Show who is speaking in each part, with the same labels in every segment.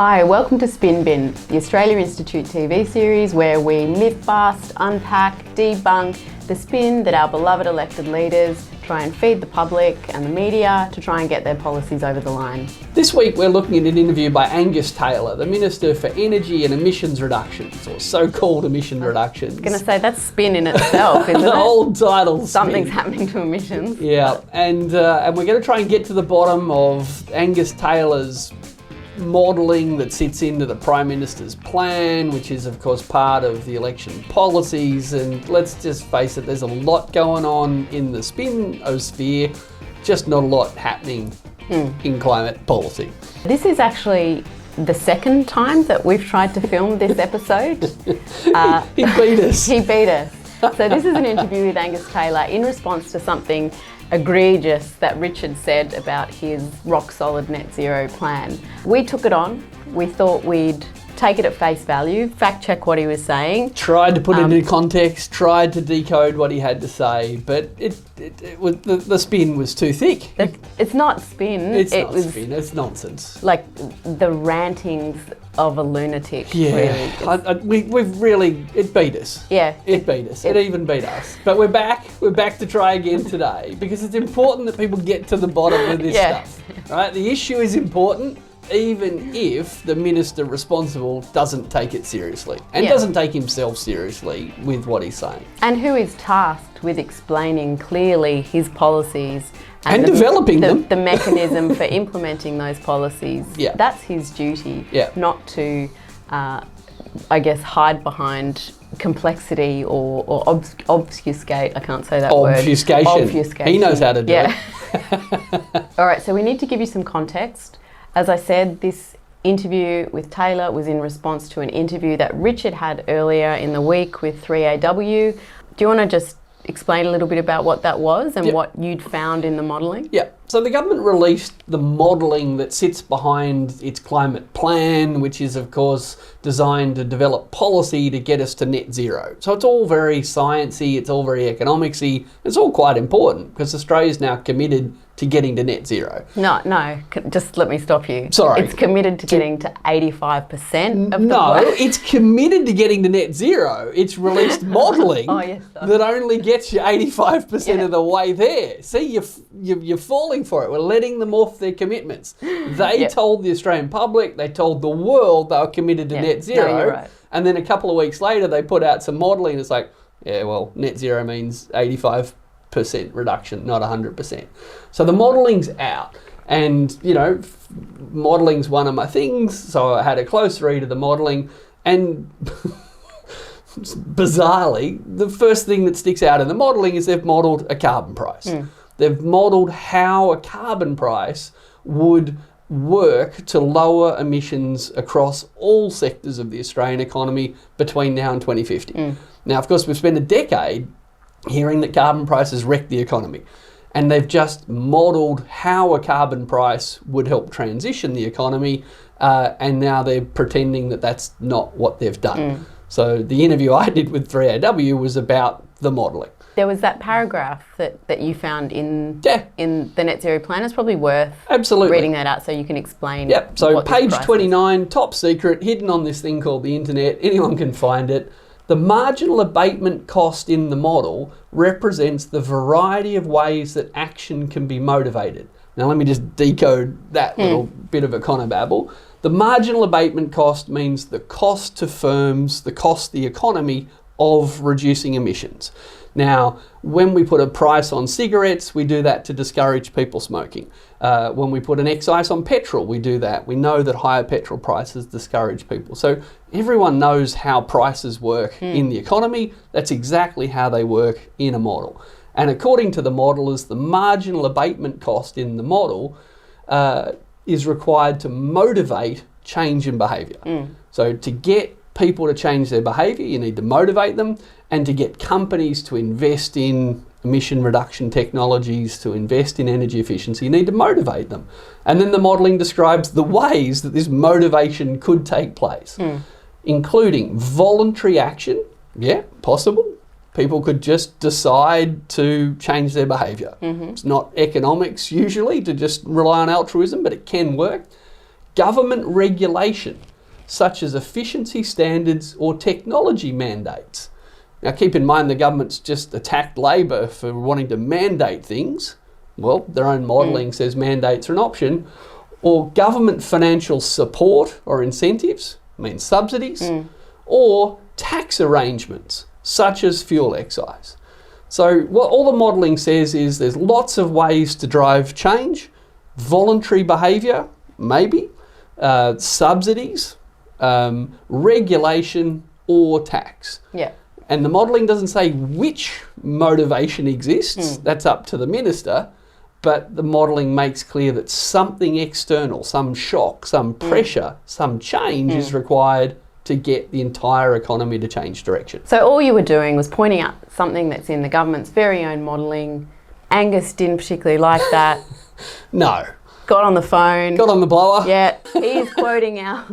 Speaker 1: Hi, welcome to Spin Bin, the Australia Institute TV series where we myth bust, unpack, debunk the spin that our beloved elected leaders try and feed the public and the media to try and get their policies over the line.
Speaker 2: This week we're looking at an interview by Angus Taylor, the Minister for Energy and Emissions Reductions, or so-called emission reductions.
Speaker 1: I'm going to say that's spin in itself, isn't it?
Speaker 2: The whole title.
Speaker 1: Something's happening to emissions.
Speaker 2: Yeah, and we're going to try and get to the bottom of Angus Taylor's modelling that sits into the Prime Minister's plan, which is of course part of the election policies. And let's just face it, there's a lot going on in the spin-osphere, just not a lot happening in climate policy.
Speaker 1: This is actually the second time that we've tried to film this episode.
Speaker 2: He beat us.
Speaker 1: He beat us. So this is an interview with Angus Taylor in response to something egregious that Richard said about his rock-solid net zero plan. We took it on. We thought we'd take it at face value, fact-check what he was saying.
Speaker 2: Tried to put it into context, tried to decode what he had to say, but the spin was too thick.
Speaker 1: It's not spin.
Speaker 2: It's not spin, it's nonsense.
Speaker 1: Like the rantings of a lunatic,
Speaker 2: yeah.
Speaker 1: Really.
Speaker 2: It beat us.
Speaker 1: Yeah.
Speaker 2: It beat us. It even beat us. But we're back to try again today, because it's important that people get to the bottom of this stuff. Right? The issue is important, even if the minister responsible doesn't take it seriously and doesn't take himself seriously with what he's saying.
Speaker 1: And who is tasked with explaining clearly his policies
Speaker 2: and developing them.
Speaker 1: The mechanism for implementing those policies.
Speaker 2: Yeah.
Speaker 1: That's his duty, not to, hide behind complexity or obfuscate. I can't say that word. Obfuscation.
Speaker 2: He knows how to do it.
Speaker 1: All right, so we need to give you some context. As I said, this interview with Taylor was in response to an interview that Richard had earlier in the week with 3AW. Do you want to just explain a little bit about what that was and what you'd found in the modelling?
Speaker 2: Yeah, so the government released the modelling that sits behind its climate plan, which is of course designed to develop policy to get us to net zero. So it's all very sciencey, it's all very economicsy, it's all quite important because Australia's now committed to getting to net zero.
Speaker 1: No, just let me stop you.
Speaker 2: Sorry.
Speaker 1: It's committed to getting to 85% of the
Speaker 2: No, it's committed to getting to net zero. It's released modelling that only gets you 85% of the way there. See, you're falling for it. We're letting them off their commitments. They told the Australian public, they told the world they were committed to net zero.
Speaker 1: No, you're right.
Speaker 2: And then a couple of weeks later, they put out some modelling. It's like, net zero means 85% reduction, not 100%. So the modelling's out, and modelling's one of my things, so I had a close read of the modelling, and bizarrely, the first thing that sticks out in the modelling is they've modelled a carbon price. They've modelled how a carbon price would work to lower emissions across all sectors of the Australian economy between now and 2050. Now, of course, we've spent a decade hearing that carbon prices wreck the economy. And they've just modelled how a carbon price would help transition the economy, and now they're pretending that that's not what they've done. So the interview I did with 3AW was about the modelling.
Speaker 1: There was that paragraph that you found in the net zero plan. It's probably worth reading that out so you can explain.
Speaker 2: Yep, so page 29, top secret, hidden on this thing called the internet. Anyone can find it. The marginal abatement cost in the model represents the variety of ways that action can be motivated. Now let me just decode that little bit of econobabble. The marginal abatement cost means the cost to firms, the cost to the economy of reducing emissions. Now, when we put a price on cigarettes, we do that to discourage people smoking. When we put an excise on petrol, we do that. We know that higher petrol prices discourage people. So everyone knows how prices work in the economy. That's exactly how they work in a model. And according to the modelers, the marginal abatement cost in the model is required to motivate change in behaviour. So to get people to change their behaviour, you need to motivate them, and to get companies to invest in emission reduction technologies, to invest in energy efficiency, you need to motivate them. And then the modelling describes the ways that this motivation could take place, including voluntary action. Yeah, possible. People could just decide to change their behaviour. It's not economics usually to just rely on altruism, but it can work. government regulation, such as efficiency standards or technology mandates. Now keep in mind the government's just attacked Labor for wanting to mandate things. Well, their own modelling says mandates are an option. Or government financial support or incentives, subsidies, or tax arrangements, such as fuel excise. So what all the modelling says is there's lots of ways to drive change. Voluntary behaviour, maybe, subsidies, regulation, or tax.
Speaker 1: Yeah.
Speaker 2: And the modelling doesn't say which motivation exists. That's up to the minister. But the modelling makes clear that something external, some shock, some pressure, some change is required to get the entire economy to change direction.
Speaker 1: So all you were doing was pointing out something that's in the government's very own modelling. Angus didn't particularly like that.
Speaker 2: No.
Speaker 1: Got on the phone.
Speaker 2: Got on the blower.
Speaker 1: Yeah, he's quoting our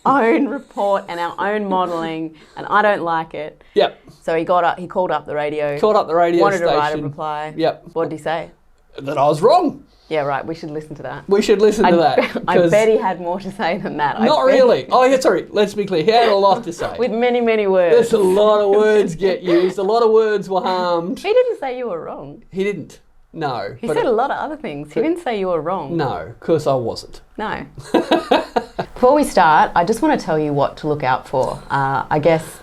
Speaker 1: own report and our own modelling, and I don't like it.
Speaker 2: Yep.
Speaker 1: So he called up the radio.
Speaker 2: Called up the radio
Speaker 1: wanted
Speaker 2: station.
Speaker 1: to write a reply.
Speaker 2: Yep.
Speaker 1: What did he say?
Speaker 2: That I was wrong.
Speaker 1: Yeah, right. We should listen to that.
Speaker 2: We should listen to that.
Speaker 1: I bet he had more to say than that.
Speaker 2: Not really. Oh, yeah, sorry. Let's be clear. He had a lot to say.
Speaker 1: With many, many words.
Speaker 2: There's a lot of words get used. A lot of words were harmed.
Speaker 1: He didn't say you were wrong.
Speaker 2: He didn't. No.
Speaker 1: He said a lot of other things. He didn't say you were wrong.
Speaker 2: No, because I wasn't.
Speaker 1: No. Before we start, I just want to tell you what to look out for. I guess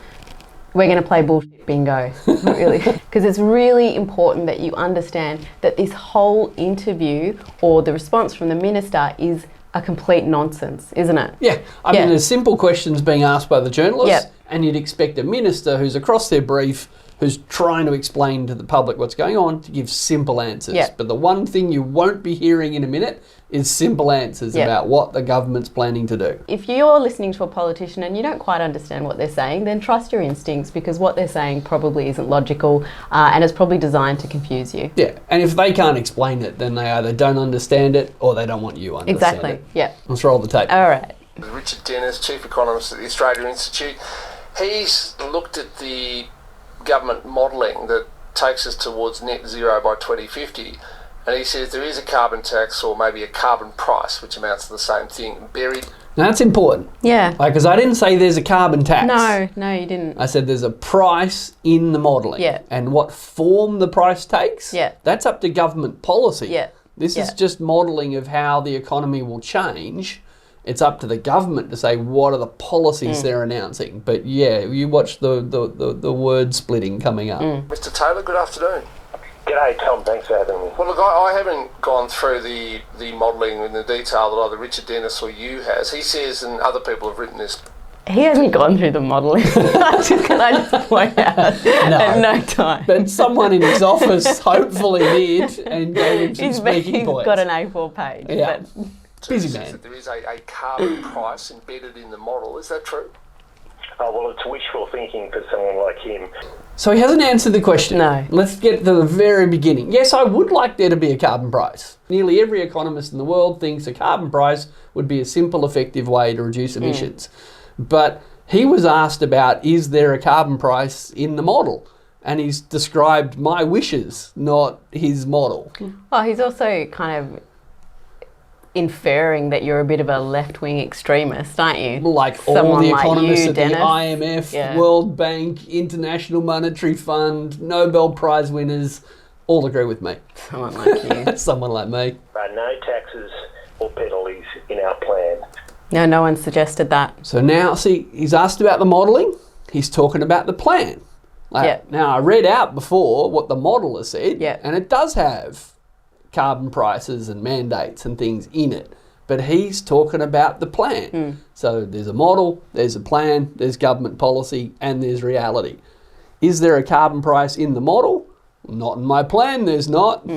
Speaker 1: we're going to play bullshit bingo, really, because it's really important that you understand that this whole interview or the response from the minister is a complete nonsense, isn't it?
Speaker 2: Yeah. I mean, there's simple questions being asked by the journalists, and you'd expect a minister who's across their brief, who's trying to explain to the public what's going on, to give simple answers.
Speaker 1: Yep.
Speaker 2: But the one thing you won't be hearing in a minute is simple answers about what the government's planning to do.
Speaker 1: If you're listening to a politician and you don't quite understand what they're saying, then trust your instincts, because what they're saying probably isn't logical and is probably designed to confuse you.
Speaker 2: Yeah, and if they can't explain it, then they either don't understand it or they don't want you to understand it.
Speaker 1: Exactly, yeah.
Speaker 2: Let's roll the tape.
Speaker 1: All right.
Speaker 3: Richard Denniss, Chief Economist at the Australia Institute, he's looked at the government modelling that takes us towards net zero by 2050, and he says there is a carbon tax or maybe a carbon price, which amounts to the same thing, buried.
Speaker 2: Now that's important.
Speaker 1: Yeah.
Speaker 2: Because I didn't say there's a carbon tax.
Speaker 1: No, you didn't.
Speaker 2: I said there's a price in the modelling.
Speaker 1: Yeah.
Speaker 2: And what form the price takes, that's up to government policy.
Speaker 1: Yeah.
Speaker 2: This is just modelling of how the economy will change. It's up to the government to say what are the policies they're announcing. But yeah, you watch the word splitting coming up.
Speaker 3: Mr. Taylor, good afternoon.
Speaker 4: G'day, Tom. Thanks for having me.
Speaker 3: Well, look, I haven't gone through the modelling in the detail that either Richard Denniss or you has. He says, and other people have written this.
Speaker 1: He hasn't gone through the modelling. Can I just point out? At no time.
Speaker 2: But someone in his office hopefully did and gave him some speaking points.
Speaker 1: He's got an A4 page.
Speaker 2: Yeah.
Speaker 1: But
Speaker 2: Busy man.
Speaker 3: That there is a carbon price embedded in the model. Is that true?
Speaker 4: Oh, well, it's wishful thinking for someone like him.
Speaker 2: So he hasn't answered the question.
Speaker 1: No.
Speaker 2: Let's get to the very beginning. Yes, I would like there to be a carbon price. Nearly every economist in the world thinks a carbon price would be a simple, effective way to reduce emissions. But he was asked about, is there a carbon price in the model? And he's described my wishes, not his model.
Speaker 1: Well, he's also kind of inferring that you're a bit of a left-wing extremist, aren't you?
Speaker 2: Like
Speaker 1: Someone
Speaker 2: all the
Speaker 1: like
Speaker 2: economists
Speaker 1: you,
Speaker 2: at
Speaker 1: Denniss.
Speaker 2: the IMF, World Bank, International Monetary Fund, Nobel Prize winners, all agree with me.
Speaker 1: Someone like you.
Speaker 2: Someone like me.
Speaker 4: No taxes or penalties in our plan.
Speaker 1: No one suggested that.
Speaker 2: So now, see, he's asked about the modelling, he's talking about the plan. Now, I read out before what the model has said, and it does have carbon prices and mandates and things in it, but he's talking about the plan. So there's a model, there's a plan, there's government policy, and there's reality. Is there a carbon price in the model? Not in my plan, there's not.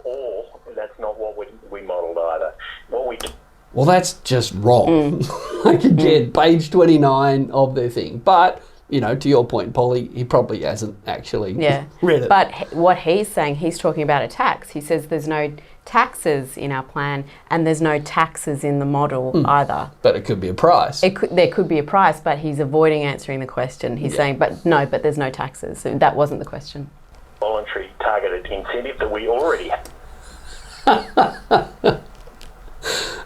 Speaker 4: Or that's not what we modelled either. What we
Speaker 2: Well, that's just wrong. Like again, page 29 of their thing. But, you know, to your point, Polly, he probably hasn't actually read it.
Speaker 1: But what he's saying, he's talking about a tax. He says there's no taxes in our plan and there's no taxes in the model either.
Speaker 2: But it could be a price.
Speaker 1: There could be a price, but he's avoiding answering the question. He's saying, but there's no taxes. So that wasn't the question.
Speaker 4: Voluntary targeted incentive that we already have.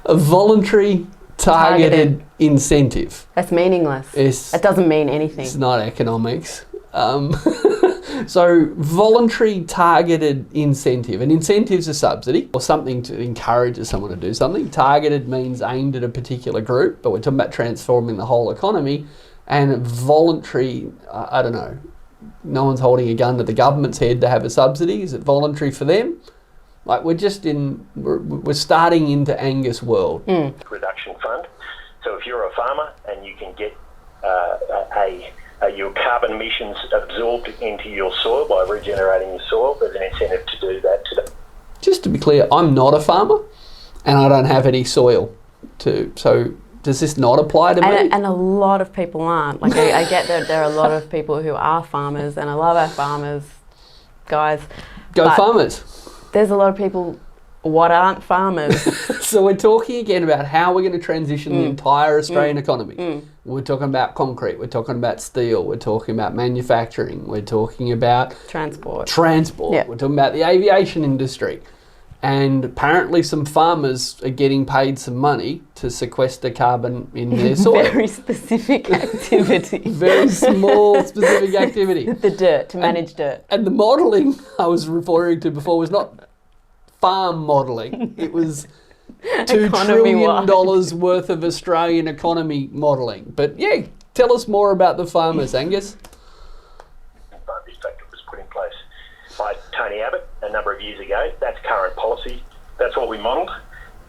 Speaker 2: A voluntary targeted incentive.
Speaker 1: That's meaningless.
Speaker 2: It's-
Speaker 1: That doesn't mean anything.
Speaker 2: It's not economics. So voluntary targeted incentive. An incentive's a subsidy or something to encourage someone to do something. Targeted means aimed at a particular group, but we're talking about transforming the whole economy. And voluntary, I don't know, no one's holding a gun to the government's head to have a subsidy. Is it voluntary for them? Like we're starting into Angus world.
Speaker 4: Reduction fund. So if you're a farmer and you can get your carbon emissions absorbed into your soil by regenerating your soil, there's an incentive to do that today.
Speaker 2: Just to be clear, I'm not a farmer and I don't have any soil so does this not apply to me?
Speaker 1: And a lot of people aren't. Like I get that there are a lot of people who are farmers, and I love our farmers, guys.
Speaker 2: Go
Speaker 1: but
Speaker 2: farmers.
Speaker 1: There's a lot of people what aren't farmers.
Speaker 2: So we're talking again about how we're going to transition the entire Australian economy. We're talking about concrete, we're talking about steel, we're talking about manufacturing, we're talking about
Speaker 1: Transport.
Speaker 2: we're talking about the aviation industry. And apparently some farmers are getting paid some money to sequester carbon in their soil.
Speaker 1: Very specific activity.
Speaker 2: Very small, specific activity.
Speaker 1: The dirt, to manage dirt.
Speaker 2: And the modelling I was referring to before was not farm modelling. It was $2 trillion worth of Australian economy modelling. But yeah, tell us more about the farmers, Angus.
Speaker 4: This factor was put in place by Tony Abbott a number of years ago. That's current policy. That's what we modelled.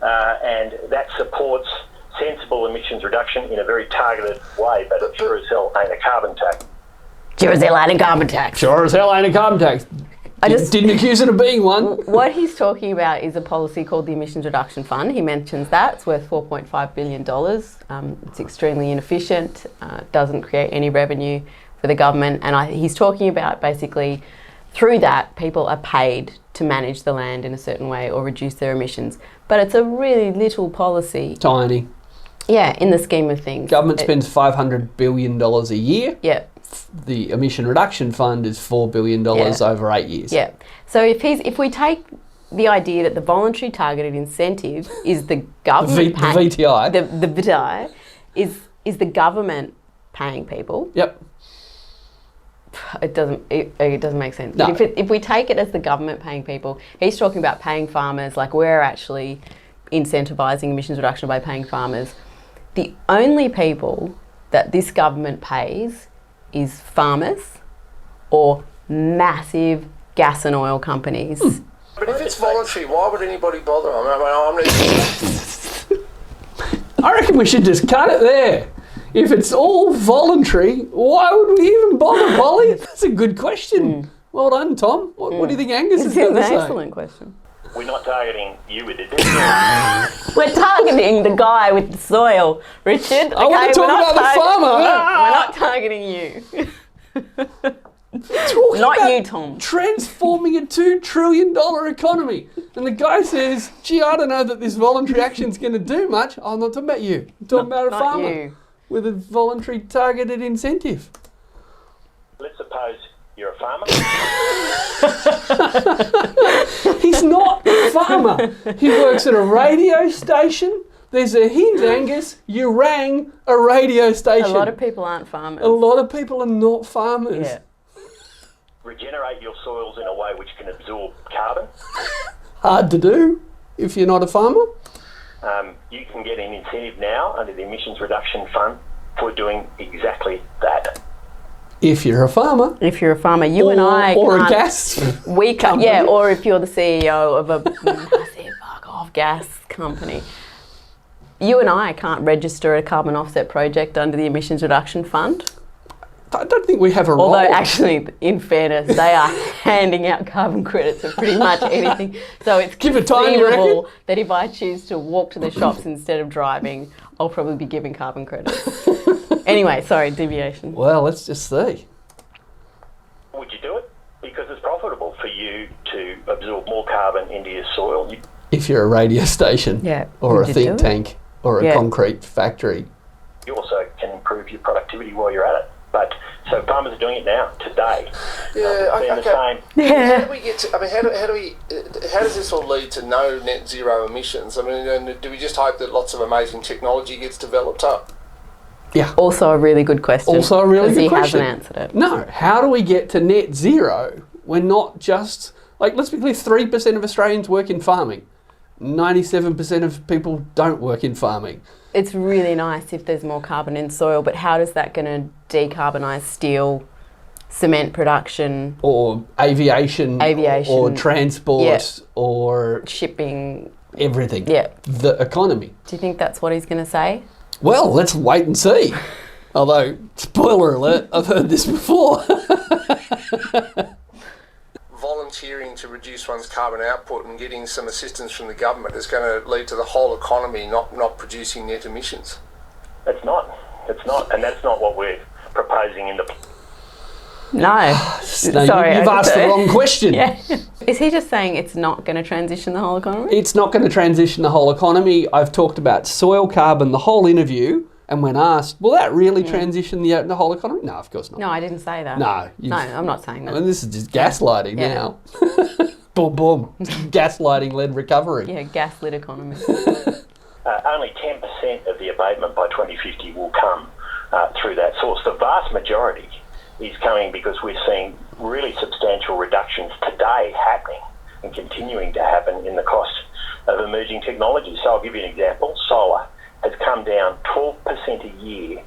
Speaker 4: And that supports sensible emissions reduction in a very targeted way, but it sure as hell ain't a carbon tax.
Speaker 1: Sure as hell ain't a carbon tax.
Speaker 2: Sure as hell ain't a carbon tax. Didn't accuse it of being one.
Speaker 1: What he's talking about is a policy called the Emissions Reduction Fund. He mentions that. It's worth $4.5 billion. It's extremely inefficient, doesn't create any revenue for the government. And he's talking about basically through that, people are paid to manage the land in a certain way or reduce their emissions. But it's a really little policy.
Speaker 2: Tiny.
Speaker 1: Yeah, in the scheme of things.
Speaker 2: Government spends $500 billion a year.
Speaker 1: Yeah.
Speaker 2: The Emission Reduction Fund is $4 billion over 8 years.
Speaker 1: Yeah. So if we take the idea that the voluntary targeted incentive is the government
Speaker 2: the VTI.
Speaker 1: The VTI is the government paying people.
Speaker 2: Yep.
Speaker 1: It doesn't make sense.
Speaker 2: No.
Speaker 1: If we take it as the government paying people, he's talking about paying farmers, like we're actually incentivising emissions reduction by paying farmers. The only people that this government pays is farmers or massive gas and oil companies.
Speaker 3: But if it's voluntary, why would anybody bother?
Speaker 2: I reckon we should just cut it there. If it's all voluntary, why would we even bother, Polly? That's a good question. Well done, Tom. What do you think Angus is going to say?
Speaker 1: Excellent question.
Speaker 4: We're not targeting you with the decode.
Speaker 1: We're targeting the guy with the soil, Richard.
Speaker 2: I want to talk about the farmer.
Speaker 1: We're not targeting you. Not you, Tom.
Speaker 2: Transforming a $2 trillion economy. And the guy says, gee, I don't know that this voluntary action's going to do much. I'm not talking about you. I'm talking about a farmer
Speaker 1: you.
Speaker 2: with a voluntary targeted incentive.
Speaker 4: Let's suppose you're a farmer.
Speaker 2: He's not a farmer. He works at a radio station. There's a hint, Angus. You rang a radio station.
Speaker 1: A lot of people aren't farmers.
Speaker 2: A lot of people are not farmers.
Speaker 1: Yeah.
Speaker 4: Regenerate your soils in a way which can absorb carbon.
Speaker 2: Hard to do if you're not a farmer.
Speaker 4: You can get an incentive now under the Emissions Reduction Fund for doing exactly that.
Speaker 2: If you're a farmer.
Speaker 1: If you're a farmer, you and I
Speaker 2: or
Speaker 1: can't.
Speaker 2: a gas
Speaker 1: We can't. Yeah, or if you're the CEO of a massive fuck-off gas company. You and I can't register a carbon offset project under the Emissions Reduction Fund.
Speaker 2: I don't think we have a role.
Speaker 1: Although actually, in fairness, they are handing out carbon credits for pretty much anything. So it's
Speaker 2: Give it time, you
Speaker 1: conceivable
Speaker 2: reckon?
Speaker 1: that if I choose to walk to the shops instead of driving, I'll probably be giving carbon credits. Anyway, sorry, deviation.
Speaker 2: Well, let's just see.
Speaker 4: Would you do it? Because it's profitable for you to absorb more carbon into your soil.
Speaker 2: If you're a radio station
Speaker 1: Yeah.
Speaker 2: or
Speaker 1: Would
Speaker 2: a
Speaker 1: you
Speaker 2: think
Speaker 1: do it?
Speaker 2: tank or a
Speaker 1: Yeah.
Speaker 2: concrete factory.
Speaker 4: You also can improve your productivity while you're at it. But so farmers are doing it now, today.
Speaker 3: Yeah,
Speaker 4: They're the same.
Speaker 3: How do we get to? I mean, how does this all lead to no net zero emissions? I mean, do we just hope that lots of amazing technology gets developed up?
Speaker 2: Yeah.
Speaker 1: Also a really good question.
Speaker 2: Also a really good question.
Speaker 1: He hasn't answered it.
Speaker 2: No. How do we get to net zero when not just, like, let's be clear, 3% of Australians work in farming. 97% of people don't work in farming.
Speaker 1: It's really nice if there's more carbon in soil, but how is that going to decarbonise steel, cement production?
Speaker 2: Or aviation. Or transport.
Speaker 1: Yeah.
Speaker 2: Or
Speaker 1: shipping.
Speaker 2: Everything.
Speaker 1: Yeah.
Speaker 2: The economy.
Speaker 1: Do you think that's what he's going to say?
Speaker 2: Well, let's wait and see. Although, spoiler alert, I've heard this before.
Speaker 3: Volunteering to reduce one's carbon output and getting some assistance from the government is going to lead to the whole economy not producing net emissions.
Speaker 4: It's not, and that's not what we're proposing in the...
Speaker 1: No.
Speaker 2: Sorry, you've asked the wrong question.
Speaker 1: Yeah. Is he just saying it's not going to transition the whole economy?
Speaker 2: It's not going to transition the whole economy. I've talked about soil carbon the whole interview, and when asked, will that really transition the whole economy? No, of course not.
Speaker 1: No, I didn't say that.
Speaker 2: No.
Speaker 1: No, I'm not saying that.
Speaker 2: I mean, this is just gaslighting now. Boom, boom. Gaslighting-led recovery.
Speaker 1: Yeah, gas-lit economy.
Speaker 4: Only 10% of the abatement by 2050 will come through that source. The vast majority is coming because we're seeing really substantial reductions today happening and continuing to happen in the cost of emerging technologies. So I'll give you an example. Solar has come down 12% a year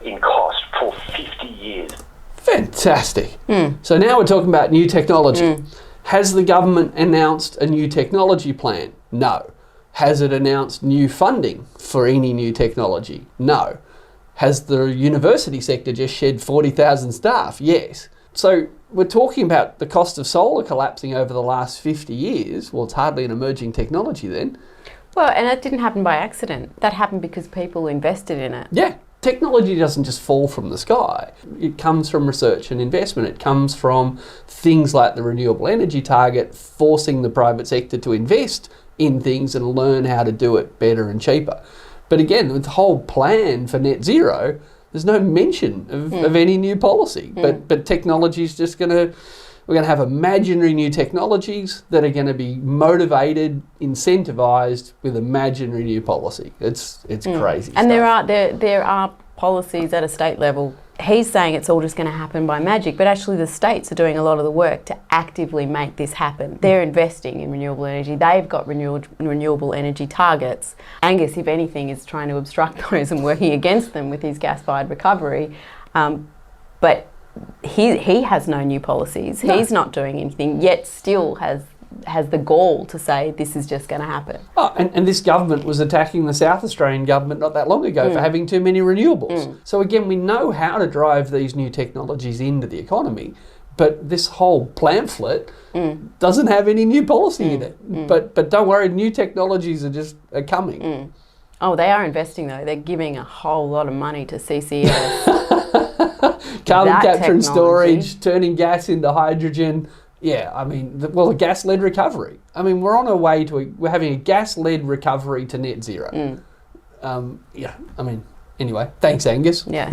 Speaker 4: in cost for 50 years.
Speaker 2: Fantastic. So now we're talking about new technology. Has the government announced a new technology plan? No. Has it announced new funding for any new technology? No. Has the university sector just shed 40,000 staff? Yes. So we're talking about the cost of solar collapsing over the last 50 years. Well, it's hardly an emerging technology then.
Speaker 1: Well, and that didn't happen by accident. That happened because people invested in it.
Speaker 2: Yeah. Technology doesn't just fall from the sky. It comes from research and investment. It comes from things like the renewable energy target, forcing the private sector to invest in things and learn how to do it better and cheaper. But again, with the whole plan for net zero, there's no mention of any new policy. But technology is just we're going to have imaginary new technologies that are going to be motivated, incentivised with imaginary new policy. It's crazy
Speaker 1: And
Speaker 2: stuff.
Speaker 1: there are policies at a state level. He's saying it's all just going to happen by magic, but actually the states are doing a lot of the work to actively make this happen. They're investing in renewable energy. They've got renewable energy targets. Angus, if anything, is trying to obstruct those and working against them with his gas-fired recovery. But he has no new policies. No. He's not doing anything, yet still has the gall to say this is just going to happen.
Speaker 2: Oh, and this government was attacking the South Australian government not that long ago for having too many renewables. So again, we know how to drive these new technologies into the economy, but this whole pamphlet doesn't have any new policy in it. But don't worry, new technologies are coming.
Speaker 1: Oh, they are investing though. They're giving a whole lot of money to CCS.
Speaker 2: Carbon capture and storage, turning gas into hydrogen. Yeah, I mean, a gas-led recovery. I mean, we're on our way we're having a gas-led recovery to net zero. Yeah, I mean, anyway, thanks, Angus.
Speaker 1: Yeah,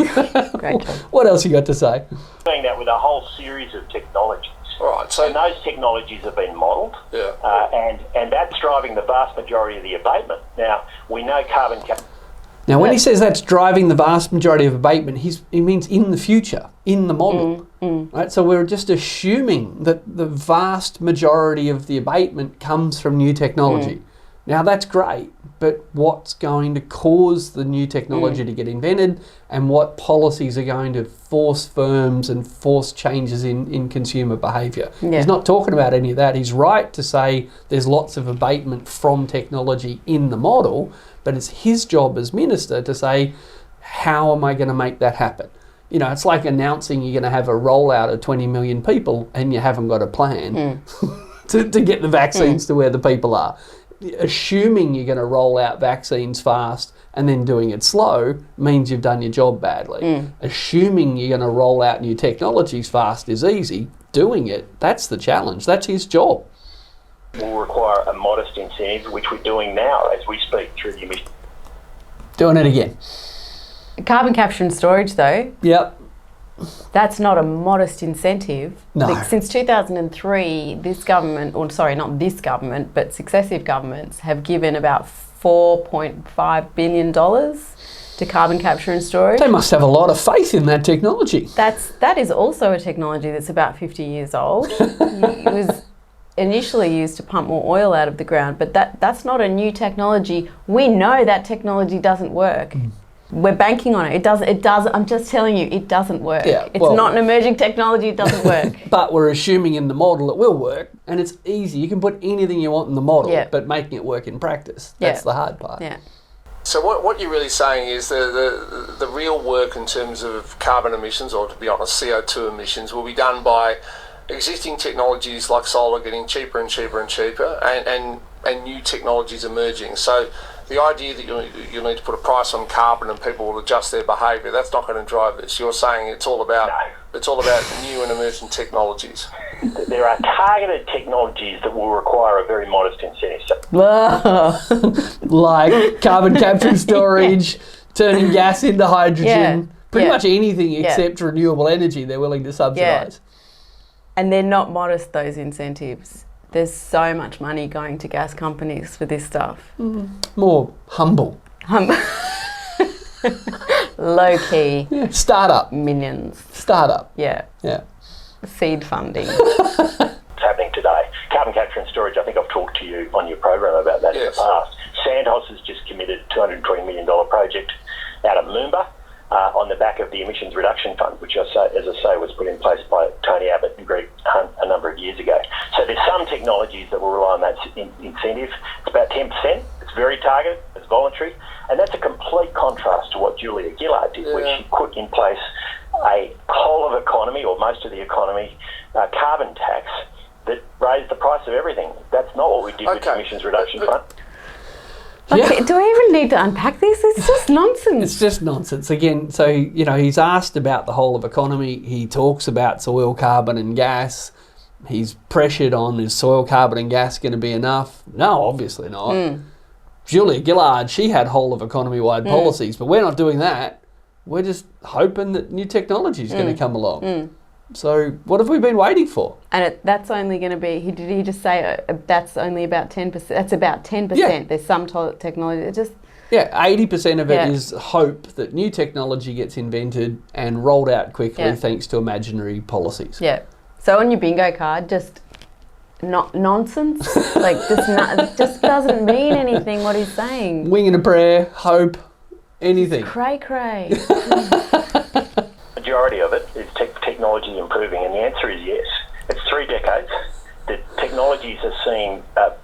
Speaker 1: great job.
Speaker 2: What else you got to say?
Speaker 4: Doing that with a whole series of technologies.
Speaker 3: All right, so
Speaker 4: and those technologies have been modelled, and that's driving the vast majority of the abatement. Now, we know carbon capture.
Speaker 2: Now, when he says that's driving the vast majority of abatement, he means in the future, in the model. Right? So we're just assuming that the vast majority of the abatement comes from new technology. Now, that's great, but what's going to cause the new technology to get invented, and what policies are going to force firms and force changes in consumer behaviour?
Speaker 1: Yeah.
Speaker 2: He's not talking about any of that. He's right to say there's lots of abatement from technology in the model, but it's his job as minister to say, how am I going to make that happen? You know, it's like announcing you're going to have a rollout of 20 million people and you haven't got a plan to get the vaccines to where the people are. Assuming you're going to roll out vaccines fast and then doing it slow means you've done your job badly. Assuming you're going to roll out new technologies fast is easy. Doing it, that's the challenge. That's his job.
Speaker 4: Will require a modest incentive, which we're doing now as we speak through the emission.
Speaker 2: Doing it again.
Speaker 1: Carbon capture and storage, though.
Speaker 2: Yep.
Speaker 1: That's not a modest incentive.
Speaker 2: No.
Speaker 1: Like, since 2003, this government, or sorry, not this government, but successive governments have given about $4.5 billion to carbon capture and storage.
Speaker 2: They must have a lot of faith in that technology.
Speaker 1: That is also a technology that's about 50 years old. It was initially used to pump more oil out of the ground, but that's not a new technology. We know that technology doesn't work. We're banking on it. It does. I'm just telling you, it doesn't work.
Speaker 2: Yeah,
Speaker 1: It's not an emerging technology. It doesn't work.
Speaker 2: But we're assuming in the model it will work, and it's easy. You can put anything you want in the model, but making it work in practice, that's the hard part.
Speaker 1: Yeah.
Speaker 3: So what you're really saying is the real work in terms of carbon emissions, or to be honest, CO2 emissions, will be done by existing technologies like solar getting cheaper and cheaper and cheaper, and new technologies emerging. So the idea that you need to put a price on carbon and people will adjust their behaviour, that's not going to drive this. You're saying it's all about new and emerging technologies.
Speaker 4: There are targeted technologies that will require a very modest incentive.
Speaker 2: Like carbon capture and storage, turning gas into hydrogen, pretty much anything except renewable energy they're willing to subsidise.
Speaker 1: And they're not modest, those incentives. There's so much money going to gas companies for this stuff.
Speaker 2: More humble.
Speaker 1: Low key.
Speaker 2: Yeah. Startup.
Speaker 1: Minions.
Speaker 2: Startup.
Speaker 1: Yeah.
Speaker 2: Yeah.
Speaker 1: Seed funding.
Speaker 4: It's happening today. Carbon capture and storage, I think I've talked to you on your program about that in the past. Santos has just committed a $220 million project out of Moomba on the back of the Emissions Reduction Fund, which, as I say, was put in place by Tony Abbott and Greg Hunt a number of years ago. So there's some technologies that will rely on that incentive. It's about 10%. It's very targeted. It's voluntary. And that's a complete contrast to what Julia Gillard did, where she put in place a whole of economy, or most of the economy, carbon tax that raised the price of everything. That's not what we did with the Emissions Reduction Fund.
Speaker 1: Okay, do I even need to unpack this? It's just nonsense.
Speaker 2: It's just nonsense. Again, so, he's asked about the whole of economy. He talks about soil carbon and gas. He's pressured on, is soil carbon and gas going to be enough? No, obviously not. Julia Gillard, she had whole of economy-wide policies, but we're not doing that. We're just hoping that new technology is going to come along. So what have we been waiting for?
Speaker 1: And that's only going to be, did he just say that's only about 10%? That's about 10%. Yeah. There's some technology that just...
Speaker 2: Yeah, 80% of it is hope that new technology gets invented and rolled out quickly thanks to imaginary policies.
Speaker 1: Yeah. So on your bingo card, just not nonsense. Like, just doesn't mean anything what he's saying.
Speaker 2: Wing and a prayer, hope, anything.
Speaker 1: It's cray-cray.
Speaker 4: Majority of it is technology improving, and the answer is yes. It's 3 decades. The technologies are seeing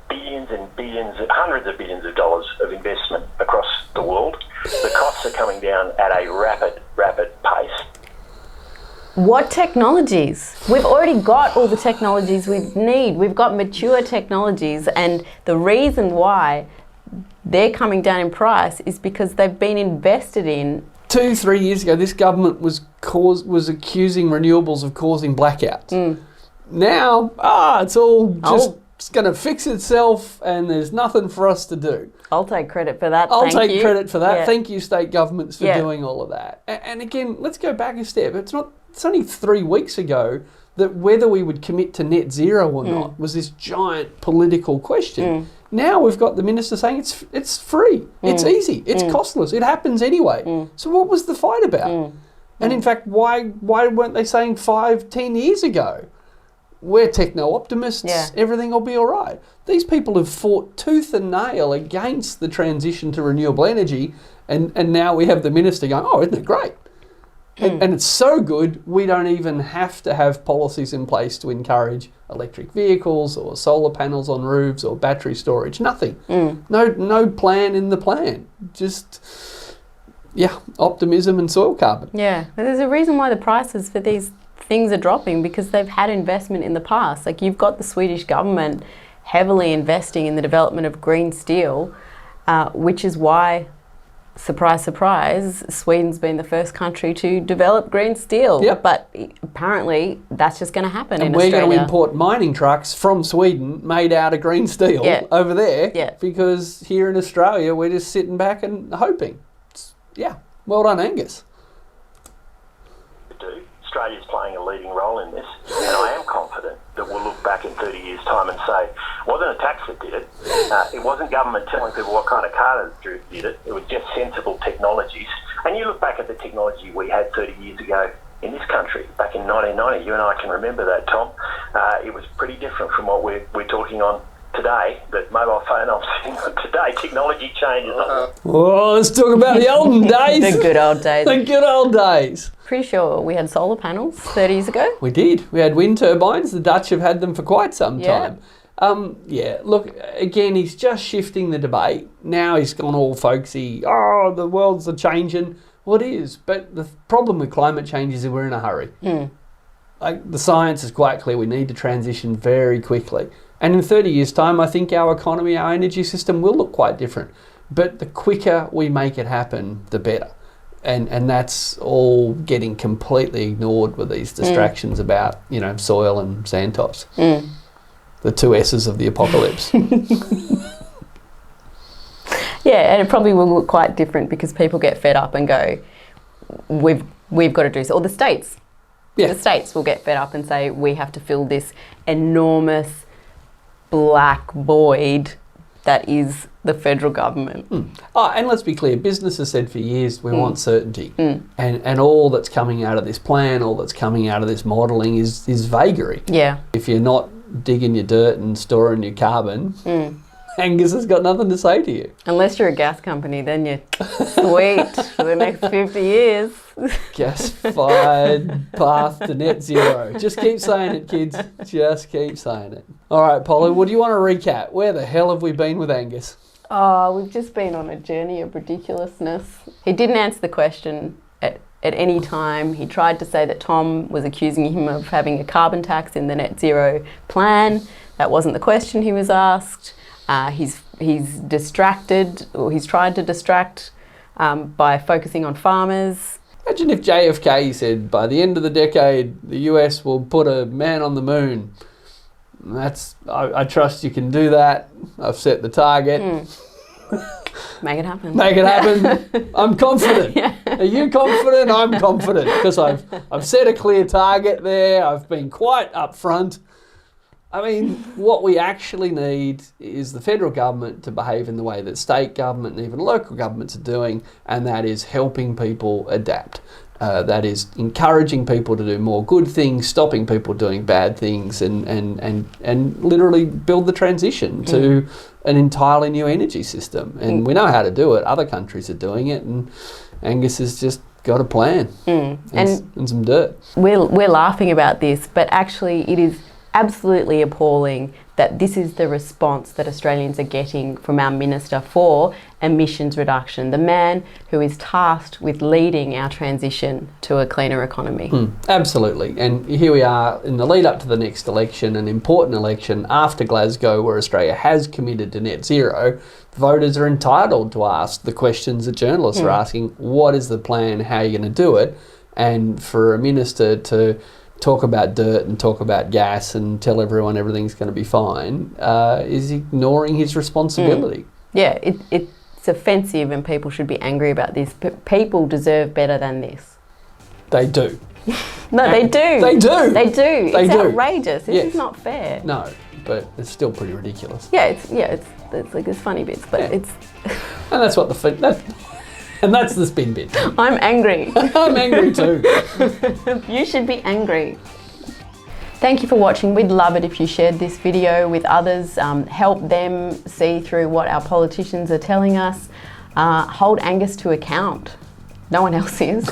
Speaker 4: billions and billions, hundreds of billions of dollars of investment across the world. The costs are coming down at a rapid pace.
Speaker 1: What technologies? We've already got all the technologies we need. We've got mature technologies, and the reason why they're coming down in price is because they've been invested in.
Speaker 2: 2-3 years ago, this government was accusing renewables of causing blackouts. Now, it's all just going to fix itself, and there's nothing for us to do.
Speaker 1: I'll take credit for that.
Speaker 2: I'll take credit for that. Yeah. Thank you, state governments, for
Speaker 1: Yeah.
Speaker 2: doing all of that. And again, let's go back a step. It's only 3 weeks ago that whether we would commit to net zero or not was this giant political question. Now we've got the minister saying it's free, it's easy, it's costless, it happens anyway. So what was the fight about? And in fact, why weren't they saying 5-10 years ago, we're techno-optimists, everything will be all right? These people have fought tooth and nail against the transition to renewable energy, and now we have the minister going, oh, isn't it great? And it's so good, we don't even have to have policies in place to encourage electric vehicles or solar panels on roofs or battery storage. Nothing. No plan in the plan. Just, optimism and soil carbon.
Speaker 1: Yeah, but there's a reason why the prices for these things are dropping, because they've had investment in the past. Like, you've got the Swedish government heavily investing in the development of green steel, which is why... surprise, surprise, Sweden's been the first country to develop green steel.
Speaker 2: Yep.
Speaker 1: But apparently that's just going to happen in
Speaker 2: Australia.
Speaker 1: Australia.
Speaker 2: And we're going to import mining trucks from Sweden made out of green steel over there because here in Australia we're just sitting back and hoping. Well done, Angus.
Speaker 4: playing a leading role in this, and I am confident that we'll look back in 30 years' time and say, it wasn't a tax that did it, it wasn't government telling people what kind of car did it, it was just sensible technologies. And you look back at the technology we had 30 years ago in this country, back in 1990, you and I can remember that, Tom. It was pretty different from what we're talking on today, that mobile phone I'm sitting on today. Technology changes.
Speaker 2: Oh, let's talk about the olden days.
Speaker 1: The good old days.
Speaker 2: The good old days.
Speaker 1: Pretty sure we had solar panels 30 years ago.
Speaker 2: We did. We had wind turbines. The Dutch have had them for quite some time. Look, again, he's just shifting the debate. Now he's gone all folksy. Oh, the world's changing. Well, it is. But the problem with climate change is that we're in a hurry. Like, the science is quite clear. We need to transition very quickly. And in 30 years' time, I think our economy, our energy system will look quite different. But the quicker we make it happen, the better. And that's all getting completely ignored with these distractions about, soil and sand tops. The two S's of the apocalypse.
Speaker 1: Yeah, and it probably will look quite different because people get fed up and go, we've got to do so. Or the states.
Speaker 2: Yeah.
Speaker 1: The states will get fed up and say, we have to fill this enormous black void that is the federal government.
Speaker 2: Oh, and let's be clear, business has said for years we want certainty. And all that's coming out of this plan, all that's coming out of this modelling is vagary.
Speaker 1: Yeah.
Speaker 2: If you're not digging your dirt and storing your carbon, Angus has got nothing to say to you.
Speaker 1: Unless you're a gas company, then you're sweet for the next 50 years.
Speaker 2: Gas-fired path to net zero. Just keep saying it, kids. Just keep saying it. All right, Polly, what do you want to recap? Where the hell have we been with Angus?
Speaker 1: Oh, we've just been on a journey of ridiculousness. He didn't answer the question at any time. He tried to say that Tom was accusing him of having a carbon tax in the net zero plan. That wasn't the question he was asked. He's distracted, or he's tried to distract by focusing on farmers.
Speaker 2: Imagine if JFK said, by the end of the decade, the US will put a man on the moon. I trust you can do that. I've set the target.
Speaker 1: Make it happen.
Speaker 2: Make it happen. I'm confident. Yeah. Are you confident? I'm confident because I've set a clear target there. I've been quite upfront. I mean, what we actually need is the federal government to behave in the way that state government and even local governments are doing, and that is helping people adapt. That is encouraging people to do more good things, stopping people doing bad things, and literally build the transition to an entirely new energy system. And we know how to do it. Other countries are doing it, and Angus has just got a plan and some dirt.
Speaker 1: We're laughing about this, but actually it is absolutely appalling that this is the response that Australians are getting from our Minister for Emissions Reduction, the man who is tasked with leading our transition to a cleaner economy.
Speaker 2: Absolutely. And here we are in the lead up to the next election, an important election after Glasgow where Australia has committed to net zero. Voters are entitled to ask the questions that journalists are asking. What is the plan? How are you going to do it? And for a minister to talk about dirt and talk about gas and tell everyone everything's going to be fine is ignoring his responsibility.
Speaker 1: Yeah, it's offensive and people should be angry about this, but people deserve better than this.
Speaker 2: They do.
Speaker 1: No, they do.
Speaker 2: They do.
Speaker 1: They do.
Speaker 2: They
Speaker 1: it's
Speaker 2: do.
Speaker 1: outrageous. This is not fair.
Speaker 2: No, but it's still pretty ridiculous.
Speaker 1: Yeah, it's like there's funny bits, but it's...
Speaker 2: And that's what and that's the spin bit.
Speaker 1: I'm angry.
Speaker 2: I'm angry too.
Speaker 1: You should be angry. Thank you for watching. We'd love it if you shared this video with others. Help them see through what our politicians are telling us. Hold Angus to account. No one else is.